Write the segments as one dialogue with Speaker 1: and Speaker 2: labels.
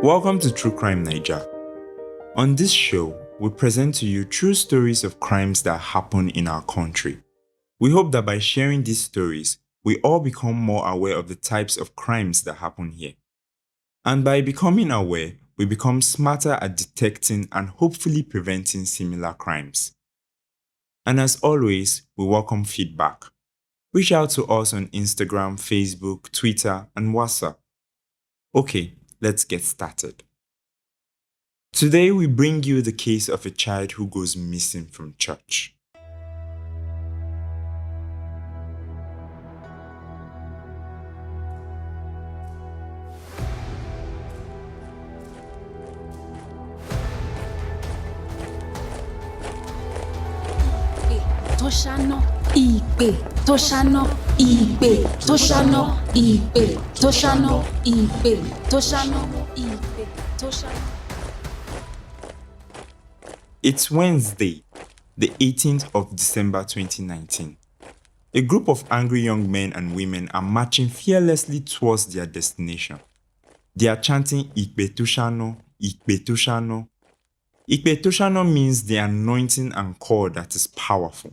Speaker 1: Welcome to True Crime Naija. On this show, we present to you true stories of crimes that happen in our country. We hope that by sharing these stories, we all become more aware of the types of crimes that happen here. And by becoming aware, we become smarter at detecting and hopefully preventing similar crimes. And as always, we welcome feedback. Reach out to us on Instagram, Facebook, Twitter, and WhatsApp. Okay, let's get started. Today we bring you the case of a child who goes missing from church.
Speaker 2: Toshano, Ipe, Toshano, Ipe, Toshano, Ipe, Toshano, Ipe, Toshano, Ipe, Toshano.
Speaker 1: It's Wednesday, the 18th of December 2019. A group of angry young men and women are marching fearlessly towards their destination. They are chanting Ikpe Toshano, Ikpe Toshano. Ikpe Toshano means the anointing and call that is powerful,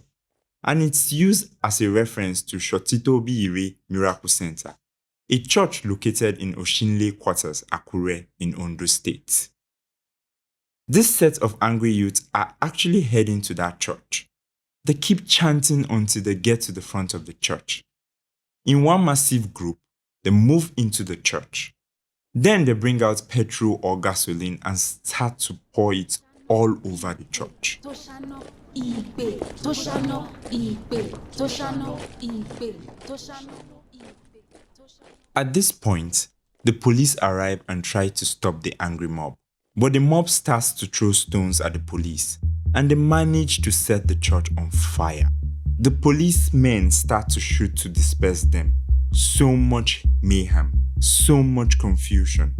Speaker 1: and it's used as a reference to Shotito Biire Miracle Center, a church located in Oshinle Quarters, Akure, in Ondo State. This set of angry youths are actually heading to that church. They keep chanting until they get to the front of the church. In one massive group, they move into the church. Then they bring out petrol or gasoline and start to pour it all over the church.
Speaker 2: Toshano, Ipe, Toshano, Ipe, Toshano, Ipe, Toshano, Ipe, Toshano.
Speaker 1: At this point, the police arrive and try to stop the angry mob. But the mob starts to throw stones at the police, and they manage to set the church on fire. The policemen start to shoot to disperse them. So much mayhem, so much confusion.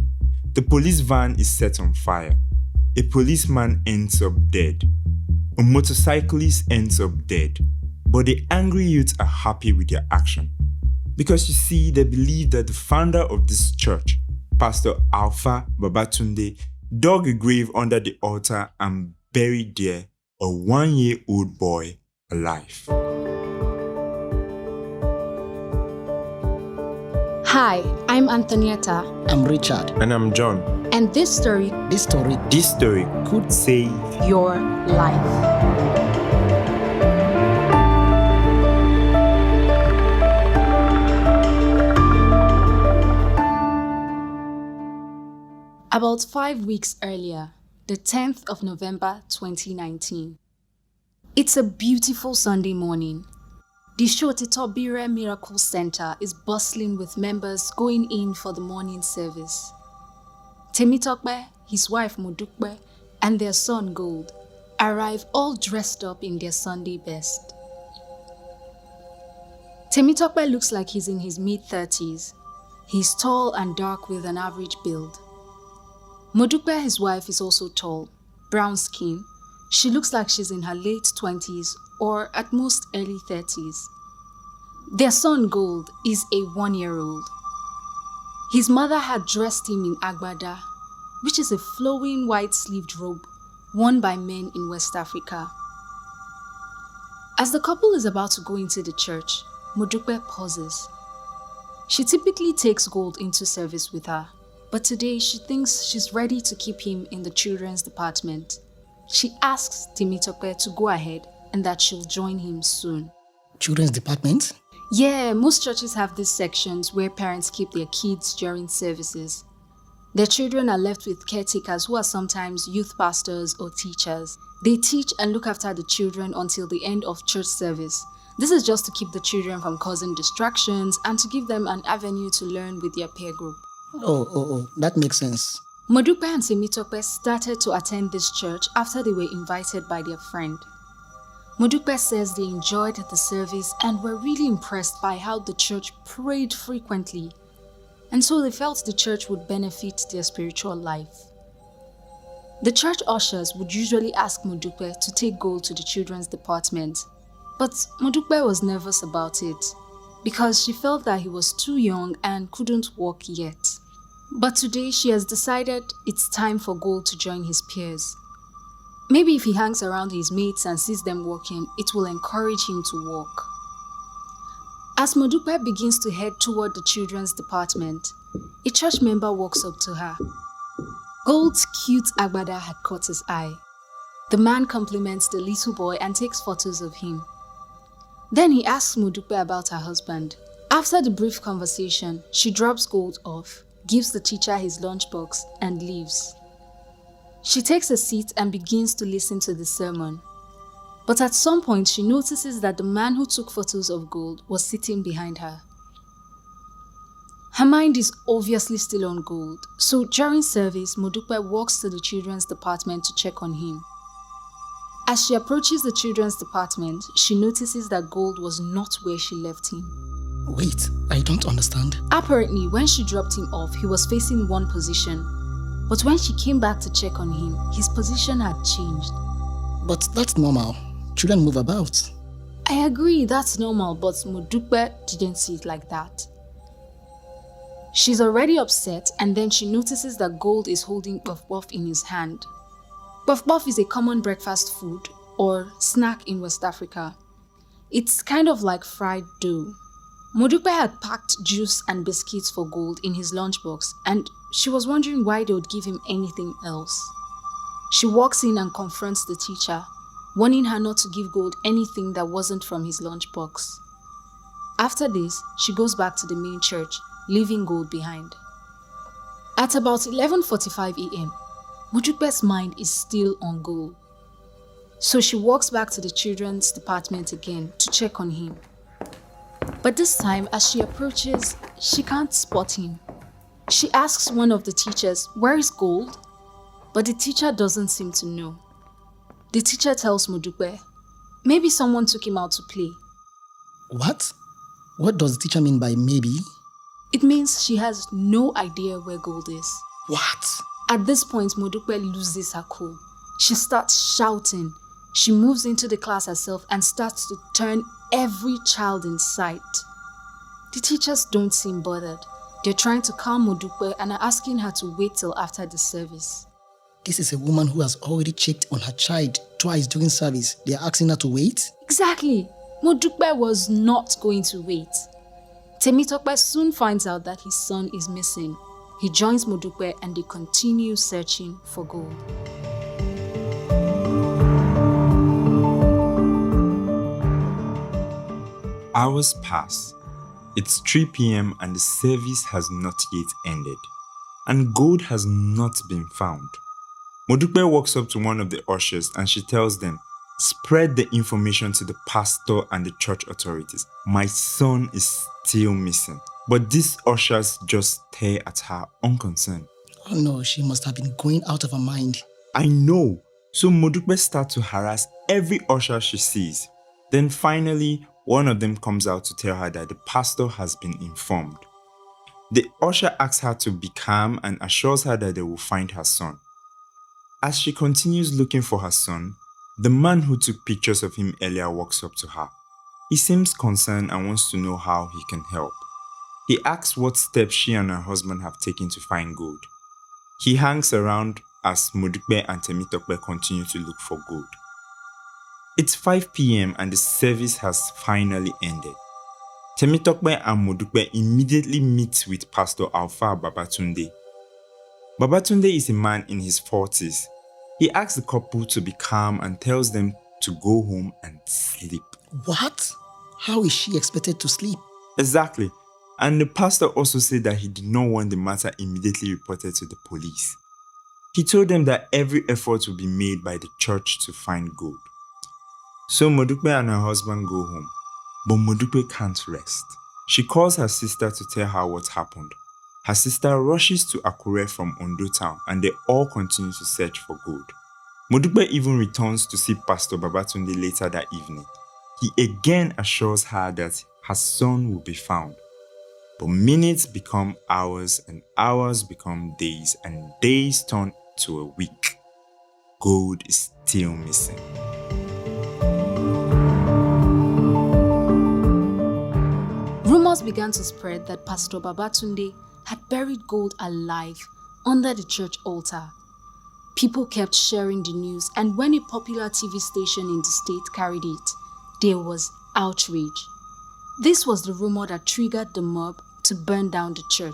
Speaker 1: The police van is set on fire. A policeman ends up dead. A motorcyclist ends up dead. But the angry youths are happy with their action. Because you see, they believe that the founder of this church, Pastor Alpha Babatunde, dug a grave under the altar and buried there a 1-year-old boy alive.
Speaker 2: Hi, I'm Anthonieta.
Speaker 3: I'm Richard.
Speaker 1: And I'm John.
Speaker 2: And this story
Speaker 3: This story
Speaker 1: Could save
Speaker 2: your life. About 5 weeks earlier, the 10th of November 2019. It's a beautiful Sunday morning. The Shotito Biire Miracle Center is bustling with members going in for the morning service. Temitokbe, his wife Modukbe, and their son Gold arrive all dressed up in their Sunday best. Temitokbe looks like he's in his mid-30s. He's tall and dark with an average build. Modukbe, his wife, is also tall, brown skin. She looks like she's in her late 20s or at most early 30s. Their son Gold is a 1-year-old. His mother had dressed him in agbada, which is a flowing white-sleeved robe worn by men in West Africa. As the couple is about to go into the church, Modukbe pauses. She typically takes Gold into service with her, but today she thinks she's ready to keep him in the children's department. She asks Temitope to go ahead and that she'll join him soon.
Speaker 3: Children's department?
Speaker 2: Yeah, most churches have these sections where parents keep their kids during services. Their children are left with caretakers who are sometimes youth pastors or teachers. They teach and look after the children until the end of church service. This is just to keep the children from causing distractions and to give them an avenue to learn with their peer group.
Speaker 3: Oh, that makes sense.
Speaker 2: Modukbe and Temitope started to attend this church after they were invited by their friend. Modukbe says they enjoyed the service and were really impressed by how the church prayed frequently, and so they felt the church would benefit their spiritual life. The church ushers would usually ask Modukbe to take Gold to the children's department, but Modukbe was nervous about it because she felt that he was too young and couldn't walk yet. But today she has decided it's time for Gold to join his peers. Maybe if he hangs around his mates and sees them walking, it will encourage him to walk. As Modupe begins to head toward the children's department, a church member walks up to her. Gold's cute Agbada had caught his eye. The man compliments the little boy and takes photos of him. Then he asks Modupe about her husband. After the brief conversation, she drops Gold off, gives the teacher his lunchbox, and leaves. She takes a seat and begins to listen to the sermon. But at some point, she notices that the man who took photos of Gold was sitting behind her. Her mind is obviously still on Gold, so during service, Modupe walks to the children's department to check on him. As she approaches the children's department, she notices that Gold was not where she left him.
Speaker 3: Wait, I don't understand.
Speaker 2: Apparently, when she dropped him off, he was facing one position. But when she came back to check on him, his position had changed.
Speaker 3: But that's normal. Children move about.
Speaker 2: I agree, that's normal, but Modupe didn't see it like that. She's already upset, and then she notices that Gold is holding puff puff in his hand. Puff puff is a common breakfast food or snack in West Africa. It's kind of like fried dough. Modupe had packed juice and biscuits for Gold in his lunchbox, and she was wondering why they would give him anything else. She walks in and confronts the teacher, warning her not to give Gold anything that wasn't from his lunchbox. After this, she goes back to the main church, leaving Gold behind. At about 11:45 a.m., Modupe's mind is still on Gold. So she walks back to the children's department again to check on him. But this time, as she approaches, she can't spot him. She asks one of the teachers, "Where is Gold?" But the teacher doesn't seem to know. The teacher tells Modupe, maybe someone took him out to play.
Speaker 3: What? What does the teacher mean by maybe?
Speaker 2: It means she has no idea where Gold is.
Speaker 3: What?
Speaker 2: At this point, Modupe loses her cool. She starts shouting. She moves into the class herself and starts to turn every child in sight. The teachers don't seem bothered. They're trying to calm Modupe and are asking her to wait till after the service.
Speaker 3: This is a woman who has already checked on her child twice during service. They are asking her to wait?
Speaker 2: Exactly. Modupe was not going to wait. Temitope soon finds out that his son is missing. He joins Modupe and they continue searching for Gold.
Speaker 1: Hours pass. It's 3 p.m. and the service has not yet ended. And Gold has not been found. Modupe walks up to one of the ushers and she tells them, "Spread the information to the pastor and the church authorities. My son is still missing." But these ushers just stare at her unconcerned.
Speaker 3: Oh no, she must have been going out of her mind.
Speaker 1: I know. So Modupe starts to harass every usher she sees. Then finally, one of them comes out to tell her that the pastor has been informed. The usher asks her to be calm and assures her that they will find her son. As she continues looking for her son, the man who took pictures of him earlier walks up to her. He seems concerned and wants to know how he can help. He asks what steps she and her husband have taken to find Gold. He hangs around as Modupe and Temitope continue to look for Gold. It's 5 p.m. and the service has finally ended. Temitope and Modupe immediately meet with Pastor Alpha Babatunde. Babatunde is a man in his 40s. He asks the couple to be calm and tells them to go home and sleep.
Speaker 3: What? How is she expected to sleep?
Speaker 1: Exactly. And the pastor also said that he did not want the matter immediately reported to the police. He told them that every effort will be made by the church to find Gold. So Modupe and her husband go home. But Modupe can't rest. She calls her sister to tell her what happened. Her sister rushes to Akure from Ondo town and they all continue to search for Gold. Modupe even returns to see Pastor Babatunde later that evening. He again assures her that her son will be found. But minutes become hours and hours become days and days turn to a week. Gold is still missing.
Speaker 2: Rumors began to spread that Pastor Babatunde had buried gold alive under the church altar. People kept sharing the news, and when a popular TV station in the state carried it, there was outrage. This was the rumor that triggered the mob to burn down the church.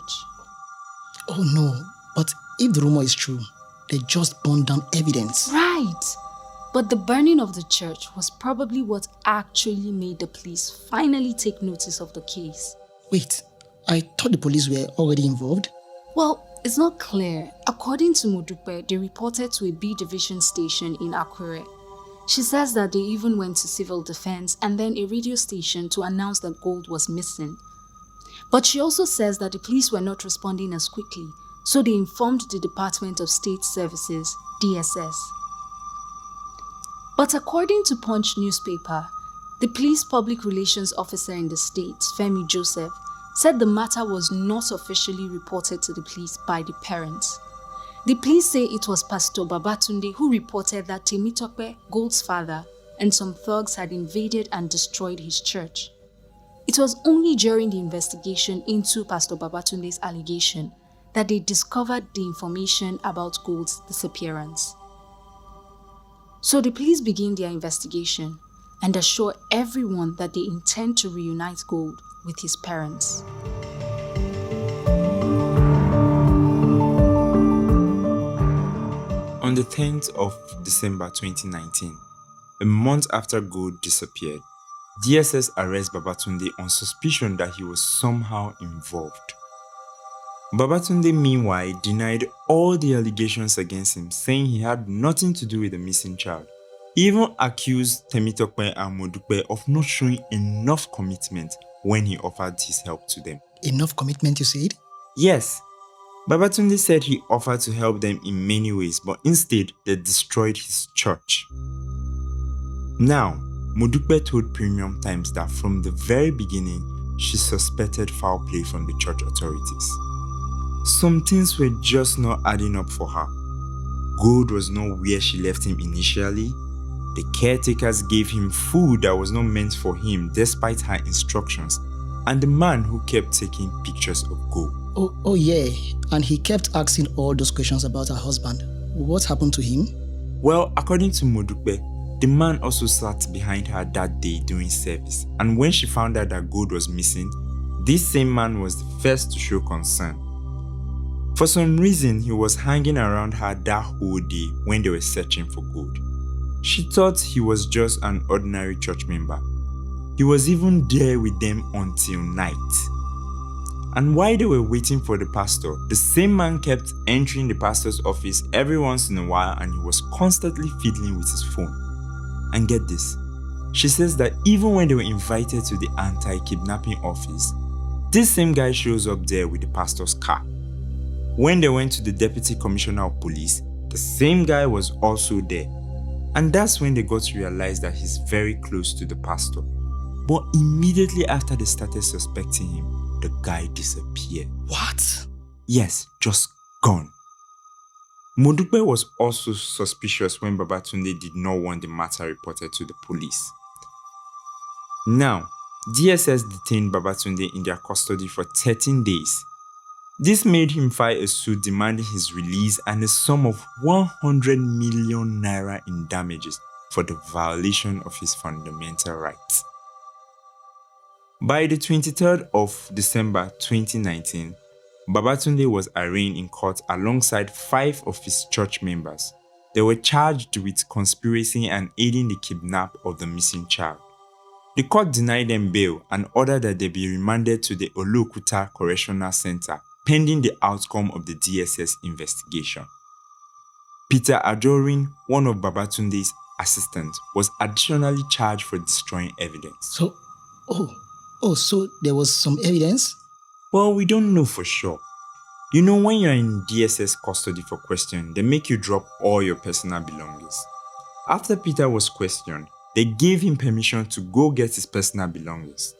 Speaker 3: Oh no, but if the rumor is true, they just burned down evidence.
Speaker 2: Right! But the burning of the church was probably what actually made the police finally take notice of the case.
Speaker 3: Wait, I thought the police were already involved?
Speaker 2: Well, it's not clear. According to Modupe, they reported to a B division station in Akure. She says that they even went to civil defense and then a radio station to announce that gold was missing. But she also says that the police were not responding as quickly, so they informed the Department of State Services, DSS. But according to Punch newspaper, the police public relations officer in the state, Femi Joseph, said the matter was not officially reported to the police by the parents. The police say it was Pastor Babatunde who reported that Temitope, Gold's father, and some thugs had invaded and destroyed his church. It was only during the investigation into Pastor Babatunde's allegation that they discovered the information about Gold's disappearance. So the police begin their investigation and assure everyone that they intend to reunite Gold with his parents.
Speaker 1: On the 10th of December 2019, a month after Gold disappeared, DSS arrests Babatunde on suspicion that he was somehow involved. Babatunde meanwhile denied all the allegations against him, saying he had nothing to do with the missing child. He even accused Temitope and Modupe of not showing enough commitment when he offered his help to them.
Speaker 3: Enough commitment, you said?
Speaker 1: Yes. Babatunde said he offered to help them in many ways, but instead they destroyed his church. Now, Modupe told Premium Times that from the very beginning, she suspected foul play from the church authorities. Some things were just not adding up for her. Gold was not where she left him initially. The caretakers gave him food that was not meant for him despite her instructions, and the man who kept taking pictures of Gold.
Speaker 3: Oh yeah, and he kept asking all those questions about her husband. What happened to him?
Speaker 1: Well, according to Modupe, the man also sat behind her that day during service, and when she found out that Gold was missing, this same man was the first to show concern. For some reason, he was hanging around her that whole day when they were searching for Gold. She thought he was just an ordinary church member. He was even there with them until night. And while they were waiting for the pastor, the same man kept entering the pastor's office every once in a while, and he was constantly fiddling with his phone. And get this, she says that even when they were invited to the anti-kidnapping office, this same guy shows up there with the pastor's car. When they went to the deputy commissioner of police, the same guy was also there. And that's when they got to realize that he's very close to the pastor. But immediately after they started suspecting him, the guy disappeared.
Speaker 3: What?
Speaker 1: Yes, just gone. Modupe was also suspicious when Babatunde did not want the matter reported to the police. Now, DSS detained Babatunde in their custody for 13 days. This made him file a suit demanding his release and a sum of 100 million naira in damages for the violation of his fundamental rights. By the 23rd of December 2019, Babatunde was arraigned in court alongside 5 of his church members. They were charged with conspiracy and aiding the kidnap of the missing child. The court denied them bail and ordered that they be remanded to the Oluokuta Correctional Center pending the outcome of the DSS investigation. Peter Ajorin, one of Babatunde's assistants, was additionally charged for destroying evidence.
Speaker 3: So there was some evidence?
Speaker 1: Well, we don't know for sure. You know, when you're in DSS custody for questioning, they make you drop all your personal belongings. After Peter was questioned, they gave him permission to go get his personal belongings.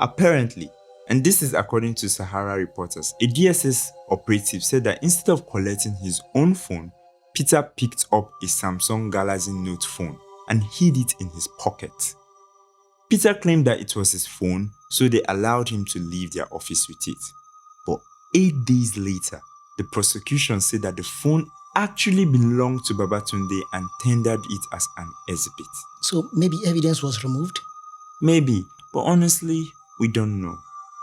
Speaker 1: Apparently, and this is according to Sahara reporters, a DSS operative said that instead of collecting his own phone, Peter picked up a Samsung Galaxy Note phone and hid it in his pocket. Peter claimed that it was his phone, so they allowed him to leave their office with it. But 8 days later, the prosecution said that the phone actually belonged to Babatunde and tendered it as an exhibit.
Speaker 3: So maybe evidence was removed?
Speaker 1: Maybe, but honestly, we don't know.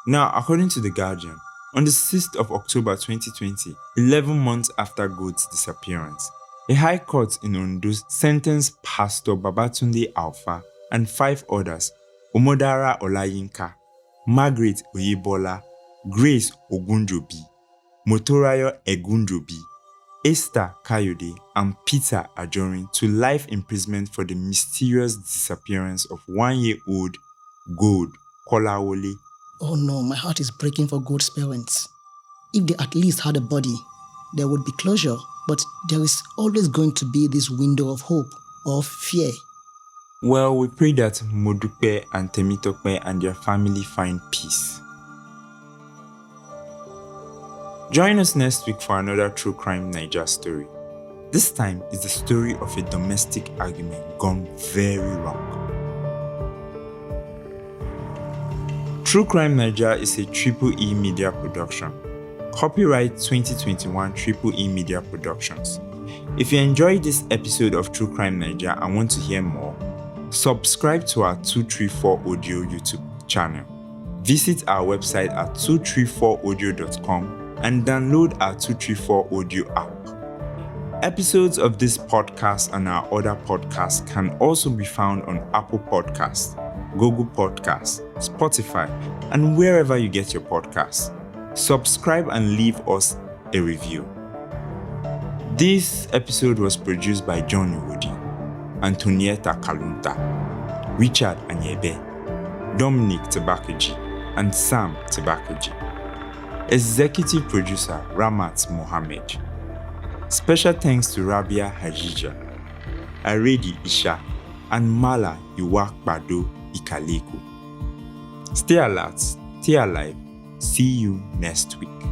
Speaker 1: Now, according to The Guardian, on the 6th of October 2020, 11 months after Gold's disappearance, a high court in Ondo sentenced Pastor Babatunde Alpha and 5 others, Omodara Olayinka, Margaret Oyebola, Grace Ogunjobi, Motorayo Egunjobi, Esther Kayode, and Peter Ajorin to life imprisonment for the mysterious disappearance of 1-year-old Gold Kolawole.
Speaker 3: Oh no, my heart is breaking for Gold's parents. If they at least had a body, there would be closure, but there is always going to be this window of hope or fear.
Speaker 1: Well, we pray that Modupe and Temitope and their family find peace. Join us next week for another True Crime Naija story. This time is the story of a domestic argument gone very wrong. True Crime Naija is a Triple E Media production. Copyright 2021 Triple E Media Productions. If you enjoyed this episode of True Crime Naija and want to hear more, subscribe to our 234 Audio YouTube channel. Visit our website at 234audio.com and download our 234 Audio app. Episodes of this podcast and our other podcasts can also be found on Apple Podcasts, Google Podcasts, Spotify, and wherever you get your podcasts. Subscribe and leave us a review. This episode was produced by John Iwodi, Anthonieta Kalunta, Richard Anyebe, Dominic Tabakaji, and Sam Tabakaji. Executive producer Rahmat Muhammad. Special thanks to Rabia Hadejia, Aredi Isha, and Mala Gbado Ikaleku. Stay alert, stay alive. See you next week.